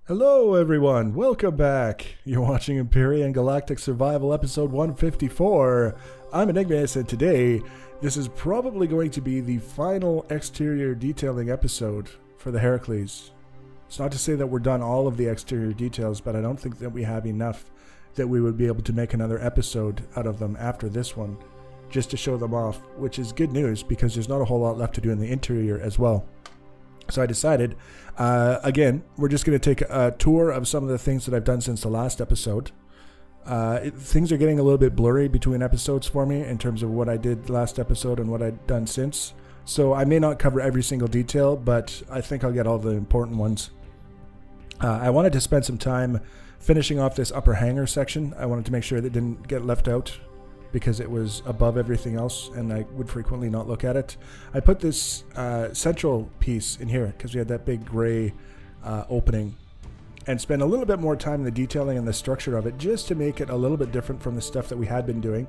Hello everyone, welcome back. You're watching Empyrion Galactic Survival episode 154. I'm Enigmas, and today this is probably going to be the final exterior detailing episode for the Heracles. It's not to say that we're done all of the exterior details, but I don't think that we have enough that we would be able to make another episode out of them after this one, just to show them off, which is good news because there's not a whole lot left to do in the interior as well. So I decided, again, we're just going to take a tour of some of the things that I've done since the last episode. Things are getting a little bit blurry between episodes for me in terms of what I did last episode and what I've done since. So I may not cover every single detail, but I think I'll get all the important ones. I wanted to spend some time finishing off this upper hangar section. I wanted to make sure that it didn't get left out, because it was above everything else and I would frequently not look at it. I put this central piece in here because we had that big gray opening, and spend a little bit more time in the detailing and the structure of it just to make it a little bit different from the stuff that we had been doing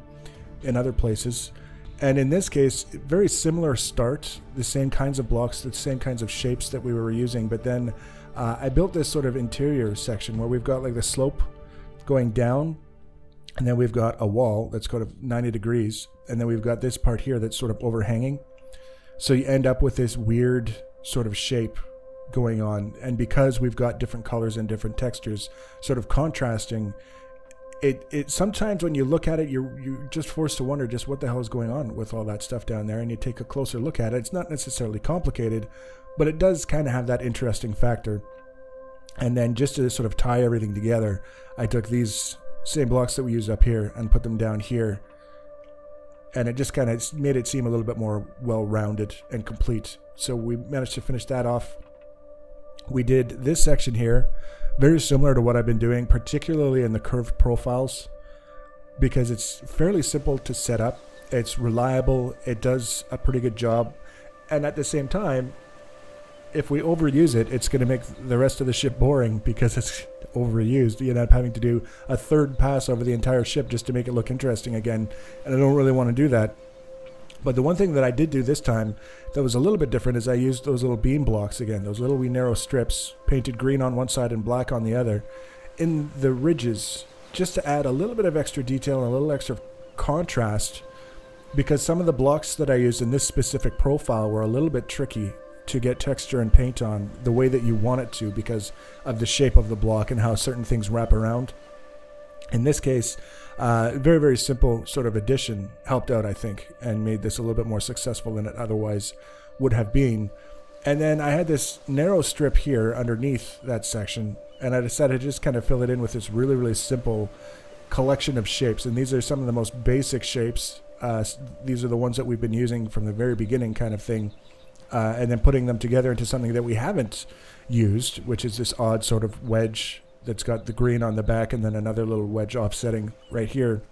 in other places. And in this case, very similar start, the same kinds of blocks, the same kinds of shapes that we were using, but then I built this sort of interior section where we've got like the slope going down, and then we've got a wall that's kind of 90 degrees. And then we've got this part here that's sort of overhanging. So you end up with this weird sort of shape going on. And because we've got different colors and different textures sort of contrasting, it sometimes when you look at it, you're just forced to wonder just what the hell is going on with all that stuff down there. And you take a closer look at it. It's not necessarily complicated, but it does kind of have that interesting factor. And then just to sort of tie everything together, I took these same blocks that we used up here and put them down here, and it just kind of made it seem a little bit more well-rounded and complete. So we managed to finish that off. We did this section here, very similar to what I've been doing, particularly in the curved profiles, because it's fairly simple to set up, it's reliable, it does a pretty good job, and at the same time, if we overuse it, it's going to make the rest of the ship boring because it's overused. You end up having to do a third pass over the entire ship just to make it look interesting again, and I don't really want to do that. But the one thing that I did do this time that was a little bit different is I used those little beam blocks again, those little wee narrow strips, painted green on one side and black on the other, in the ridges, just to add a little bit of extra detail and a little extra contrast, because some of the blocks that I used in this specific profile were a little bit tricky to get texture and paint on the way that you want it to because of the shape of the block and how certain things wrap around. In this case, very, very simple sort of addition helped out, I think, and made this a little bit more successful than it otherwise would have been. And then I had this narrow strip here underneath that section, and I decided to just kind of fill it in with this really, really simple collection of shapes. And these are some of the most basic shapes. These are the ones that we've been using from the very beginning kind of thing. And then putting them together into something that we haven't used, which is this odd sort of wedge that's got the green on the back and then another little wedge offsetting right here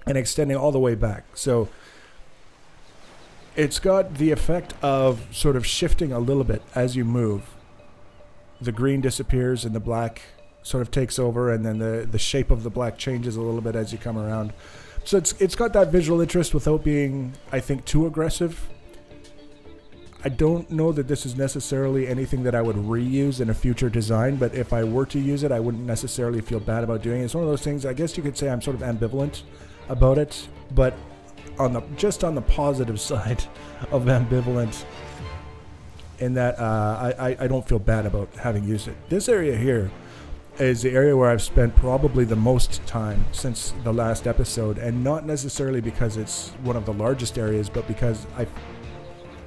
and extending all the way back. So it's got the effect of sort of shifting a little bit as you move. The green disappears and the black sort of takes over, and then the shape of the black changes a little bit as you come around. So it's got that visual interest without being, I think, too aggressive. I don't know that this is necessarily anything that I would reuse in a future design, but if I were to use it, I wouldn't necessarily feel bad about doing it. It's one of those things, I guess you could say I'm sort of ambivalent about it, but just on the positive side of ambivalent, in that I don't feel bad about having used it. This area here is the area where I've spent probably the most time since the last episode, and not necessarily because it's one of the largest areas, but because I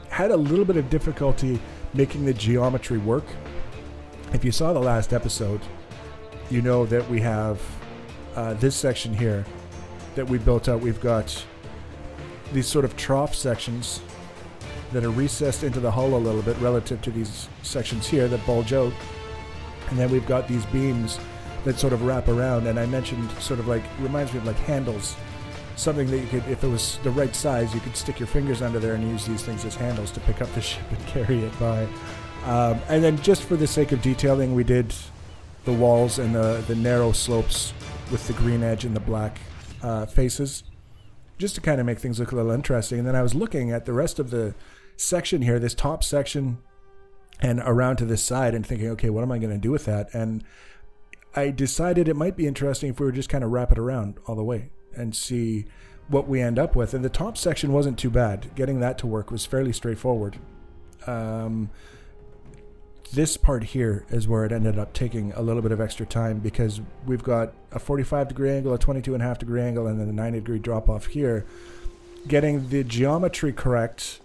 had a little bit of difficulty making the geometry work. If you saw the last episode, you know that we have this section here that we built out. We've got these sort of trough sections that are recessed into the hull a little bit relative to these sections here that bulge out, and then we've got these beams that sort of wrap around, and I mentioned sort of like, reminds me of like handles. Something that you could, if it was the right size, you could stick your fingers under there and use these things as handles to pick up the ship and carry it by. And then just for the sake of detailing, we did the walls and the narrow slopes with the green edge and the black faces, just to kind of make things look a little interesting. And then I was looking at the rest of the section here, this top section and around to this side and thinking, okay, what am I going to do with that? And I decided it might be interesting if we were just kind of wrap it around all the way and see what we end up with. And the top section wasn't too bad. Getting that to work was fairly straightforward. This part here is where it ended up taking a little bit of extra time, because we've got a 45-degree angle, a 22.5-degree angle, and then a 90-degree drop-off here. Getting the geometry correct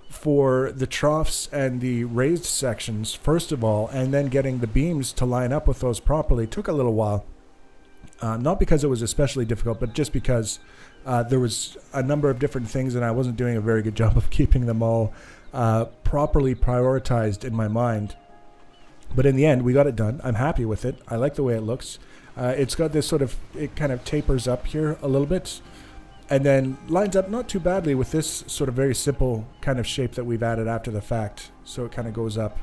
for the troughs and the raised sections, first of all, and then getting the beams to line up with those properly took a little while. Not because it was especially difficult, but just because there was a number of different things and I wasn't doing a very good job of keeping them all properly prioritized in my mind. But in the end, we got it done. I'm happy with it. I like the way it looks. It's got this sort of, it kind of tapers up here a little bit, and then lines up not too badly with this sort of very simple kind of shape that we've added after the fact. So it kind of goes up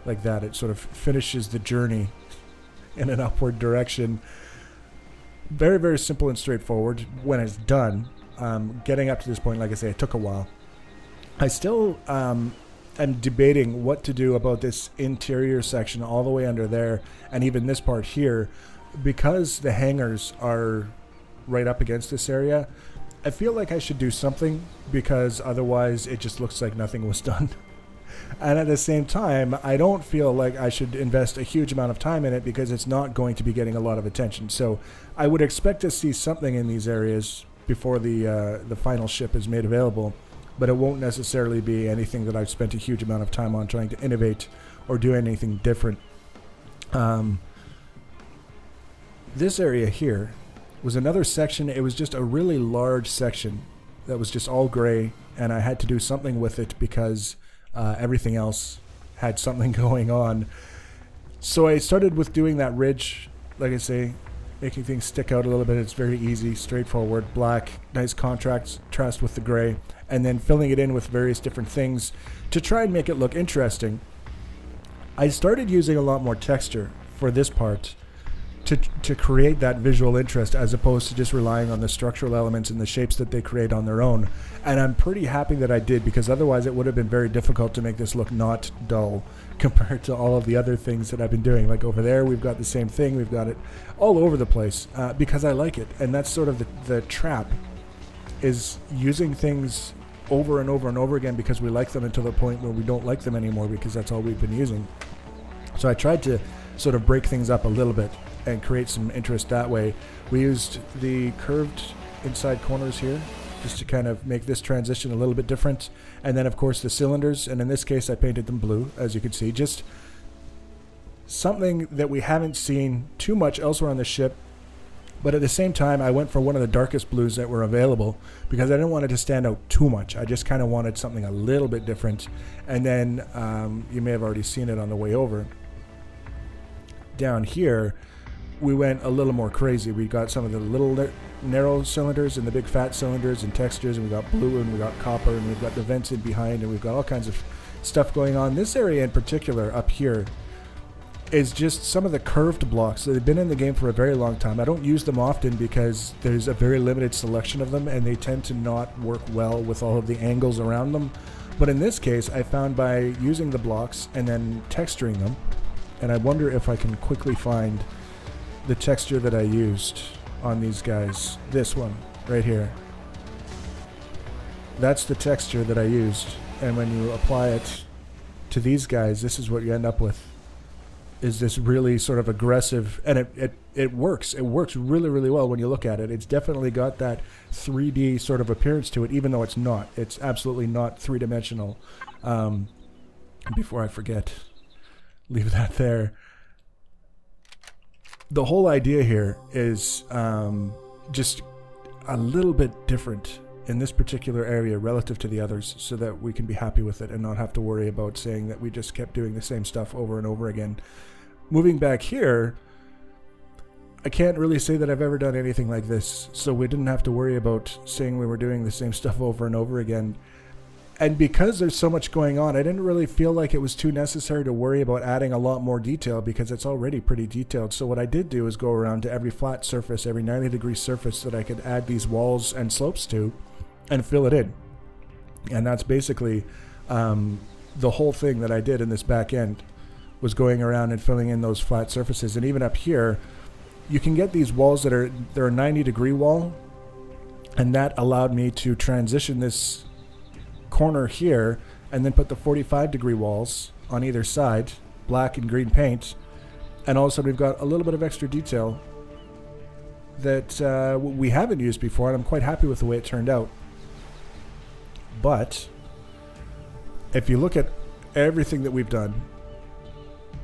like that. It sort of finishes the journey in an upward direction. Very, very simple and straightforward when it's done. Getting up to this point, like I say, it took a while. I still am debating what to do about this interior section all the way under there, and even this part here, because the hangars are right up against this area. I feel like I should do something, because otherwise it just looks like nothing was done. And at the same time, I don't feel like I should invest a huge amount of time in it, because it's not going to be getting a lot of attention. So I would expect to see something in these areas before the final ship is made available, but it won't necessarily be anything that I've spent a huge amount of time on trying to innovate or do anything different. This area here was another section. It was just a really large section that was just all gray, and I had to do something with it because everything else had something going on. So I started with doing that ridge, like I say, making things stick out a little bit. It's very easy, straightforward, black, nice contrast with the gray, and then filling it in with various different things to try and make it look interesting. I started using a lot more texture for this part to create that visual interest, as opposed to just relying on the structural elements and the shapes that they create on their own. And I'm pretty happy that I did, because otherwise it would have been very difficult to make this look not dull compared to all of the other things that I've been doing. Like over there, we've got the same thing. We've got it all over the place because I like it. And that's sort of the trap, is using things over and over and over again because we like them, until the point where we don't like them anymore because that's all we've been using. So I tried to sort of break things up a little bit and create some interest that way. We used the curved inside corners here just to kind of make this transition a little bit different. And then of course the cylinders, and in this case I painted them blue, as you can see. Just something that we haven't seen too much elsewhere on the ship, but at the same time I went for one of the darkest blues that were available because I didn't want it to stand out too much. I just kind of wanted something a little bit different. And then you may have already seen it on the way over. Down here we went a little more crazy. We got some of the little narrow cylinders and the big fat cylinders and textures, and we got blue and we got copper, and we've got the vents in behind, and we've got all kinds of stuff going on. This area in particular up here is just some of the curved blocks that have been in the game for a very long time. I don't use them often because there's a very limited selection of them, and they tend to not work well with all of the angles around them. But in this case, I found by using the blocks and then texturing them, and I wonder if I can quickly find the texture that I used on these guys. This one right here. That's the texture that I used, and when you apply it to these guys, this is what you end up with. Is this really sort of aggressive, and it works. It works really, really well when you look at it. It's definitely got that 3D sort of appearance to it, even though it's not. It's absolutely not three-dimensional. Before I forget, leave that there. The whole idea here is just a little bit different in this particular area relative to the others, so that we can be happy with it and not have to worry about saying that we just kept doing the same stuff over and over again. Moving back here, I can't really say that I've ever done anything like this, so we didn't have to worry about saying we were doing the same stuff over and over again. And because there's so much going on, I didn't really feel like it was too necessary to worry about adding a lot more detail, because it's already pretty detailed. So what I did do is go around to every flat surface, every 90-degree surface that I could add these walls and slopes to, and fill it in. And that's basically the whole thing that I did in this back end was going around and filling in those flat surfaces. And even up here, you can get these walls that are, they're a 90-degree wall, and that allowed me to transition this corner here and then put the 45-degree walls on either side, black and green paint, and all of a sudden we've got a little bit of extra detail that we haven't used before, and I'm quite happy with the way it turned out. But if you look at everything that we've done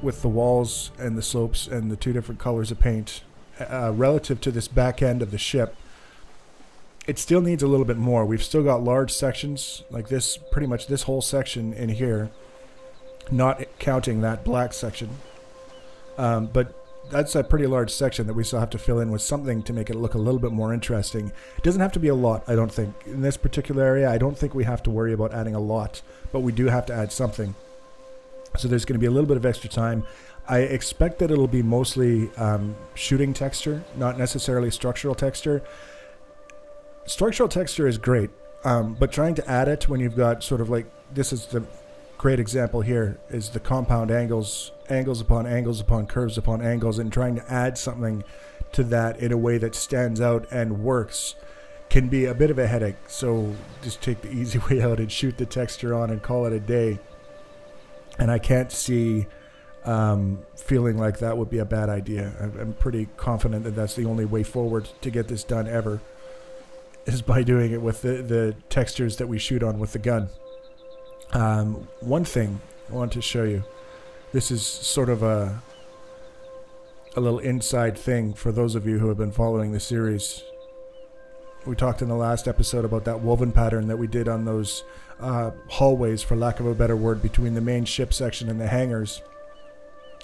with the walls and the slopes and the two different colors of paint relative to this back end of the ship, it still needs a little bit more. We've still got large sections like this, pretty much this whole section in here, not counting that black section. But that's a pretty large section that we still have to fill in with something to make it look a little bit more interesting. It doesn't have to be a lot, I don't think. In this particular area, I don't think we have to worry about adding a lot, but we do have to add something. So there's going to be a little bit of extra time. I expect that it'll be mostly shooting texture, not necessarily structural texture. Structural texture is great, but trying to add it when you've got sort of like, this is the great example here, is the compound angles, angles upon angles upon curves upon angles, and trying to add something to that in a way that stands out and works can be a bit of a headache. So just take the easy way out and shoot the texture on and call it a day. And I can't see feeling like that would be a bad idea. I'm pretty confident that that's the only way forward to get this done ever, is by doing it with the textures that we shoot on with the gun. One thing I want to show you, this is sort of a little inside thing for those of you who have been following the series. We talked in the last episode about that woven pattern that we did on those hallways, for lack of a better word, between the main ship section and the hangars.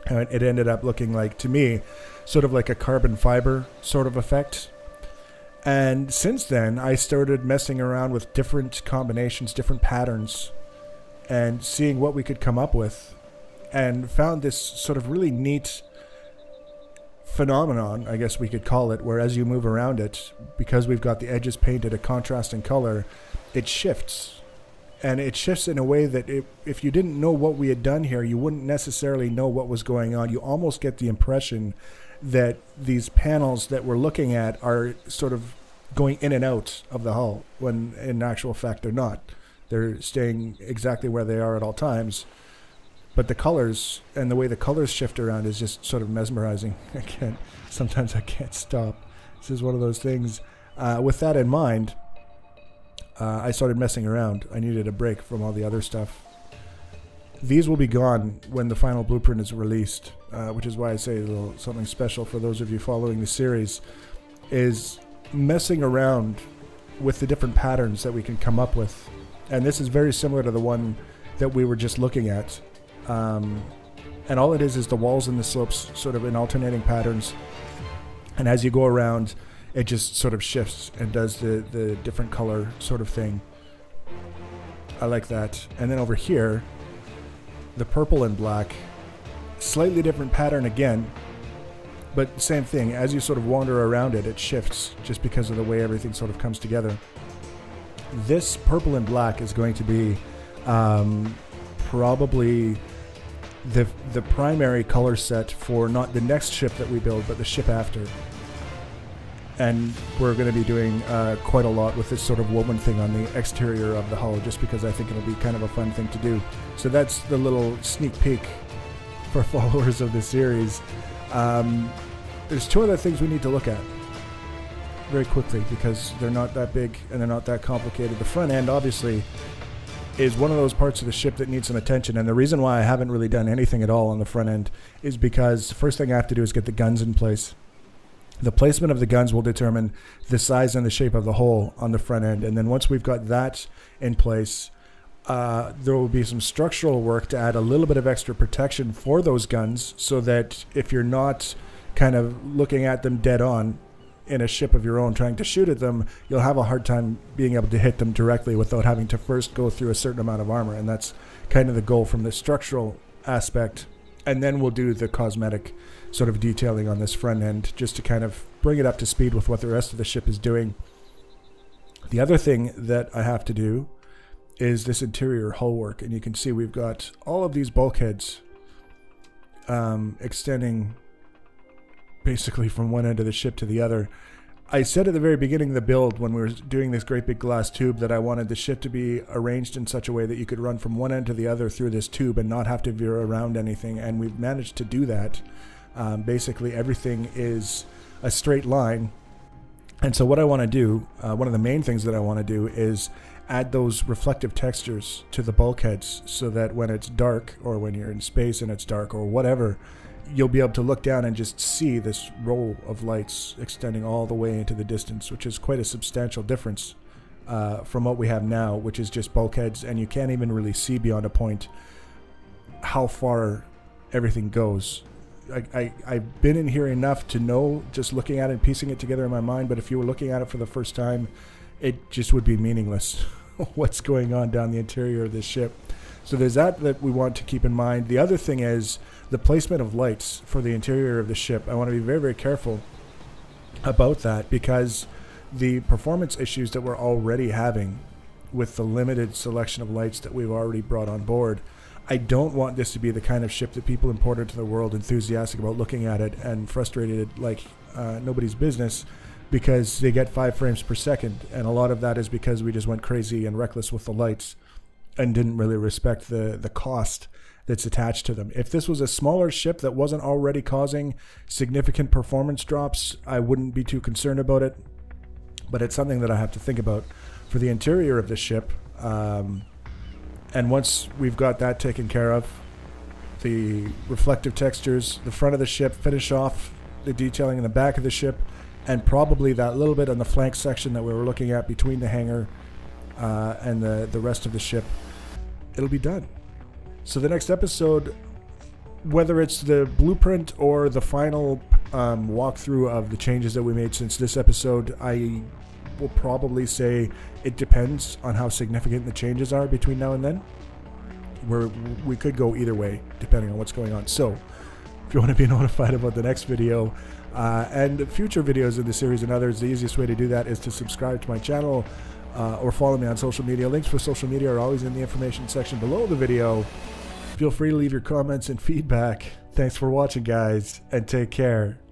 And it ended up looking like, to me, sort of like a carbon fiber sort of effect. And since then, I started messing around with different combinations, different patterns, and seeing what we could come up with, and found this sort of really neat phenomenon, I guess we could call it, where as you move around it, because we've got the edges painted a contrasting color, it shifts. And it shifts in a way that if you didn't know what we had done here, you wouldn't necessarily know what was going on. You almost get the impression that these panels that we're looking at are sort of going in and out of the hull, when in actual fact they're not. They're staying exactly where they are at all times. But the colors and the way the colors shift around is just sort of mesmerizing. Sometimes I can't stop. This is one of those things. With that in mind, I started messing around. I needed a break from all the other stuff. These will be gone when the final blueprint is released, which is why I say a little something special for those of you following the series, is messing around with the different patterns that we can come up with. And this is very similar to the one that we were just looking at. And all it is the walls and the slopes sort of in alternating patterns. And as you go around, it just sort of shifts and does the different color sort of thing. I like that. And then over here, the purple and black, slightly different pattern again, but same thing. As you sort of wander around it, it shifts just because of the way everything sort of comes together. This purple and black is going to be probably the primary color set for not the next ship that we build, but the ship after. And we're going to be doing quite a lot with this sort of woven thing on the exterior of the hull, just because I think it'll be kind of a fun thing to do. So that's the little sneak peek for followers of the series. There's two other things we need to look at very quickly, because they're not that big and they're not that complicated. The front end, obviously, is one of those parts of the ship that needs some attention, and the reason why I haven't really done anything at all on the front end is because the first thing I have to do is get the guns in place. The placement of the guns will determine the size and the shape of the hole on the front end, and then once we've got that in place, there will be some structural work to add a little bit of extra protection for those guns, so that if you're not kind of looking at them dead on in a ship of your own trying to shoot at them, you'll have a hard time being able to hit them directly without having to first go through a certain amount of armor. And that's kind of the goal from the structural aspect. And then we'll do the cosmetic sort of detailing on this front end, just to kind of bring it up to speed with what the rest of the ship is doing. The other thing that I have to do is this interior hull work. And you can see we've got all of these bulkheads extending basically from one end of the ship to the other. I said at the very beginning of the build, when we were doing this great big glass tube, that I wanted the ship to be arranged in such a way that you could run from one end to the other through this tube and not have to veer around anything, and we've managed to do that. Basically everything is a straight line. And so what I want to do, one of the main things that I want to do is add those reflective textures to the bulkheads, so that when it's dark, or when you're in space and it's dark, or whatever, you'll be able to look down and just see this row of lights extending all the way into the distance, which is quite a substantial difference from what we have now, which is just bulkheads, and you can't even really see beyond a point how far everything goes. I've been in here enough to know, just looking at it and piecing it together in my mind, but if you were looking at it for the first time, it just would be meaningless what's going on down the interior of this ship. So there's that we want to keep in mind. The other thing is the placement of lights for the interior of the ship. I want to be very, very careful about that, because the performance issues that we're already having with the limited selection of lights that we've already brought on board, I don't want this to be the kind of ship that people import into the world enthusiastic about looking at it and frustrated like nobody's business, because they get 5 frames per second, and a lot of that is because we just went crazy and reckless with the lights and didn't really respect the cost that's attached to them. If this was a smaller ship that wasn't already causing significant performance drops, I wouldn't be too concerned about it, but it's something that I have to think about for the interior of the ship. And once we've got that taken care of, the reflective textures, the front of the ship, finish off the detailing in the back of the ship, and probably that little bit on the flank section that we were looking at between the hangar and the rest of the ship, it'll be done. So the next episode, whether it's the blueprint or the final walkthrough of the changes that we made since this episode, I will probably say it depends on how significant the changes are between now and then. We could go either way depending on what's going on. So if you want to be notified about the next video and future videos in the series and others, the easiest way to do that is to subscribe to my channel or follow me on social media. Links for social media are always in the information section below the video. Feel free to leave your comments and feedback. Thanks for watching, guys, and take care.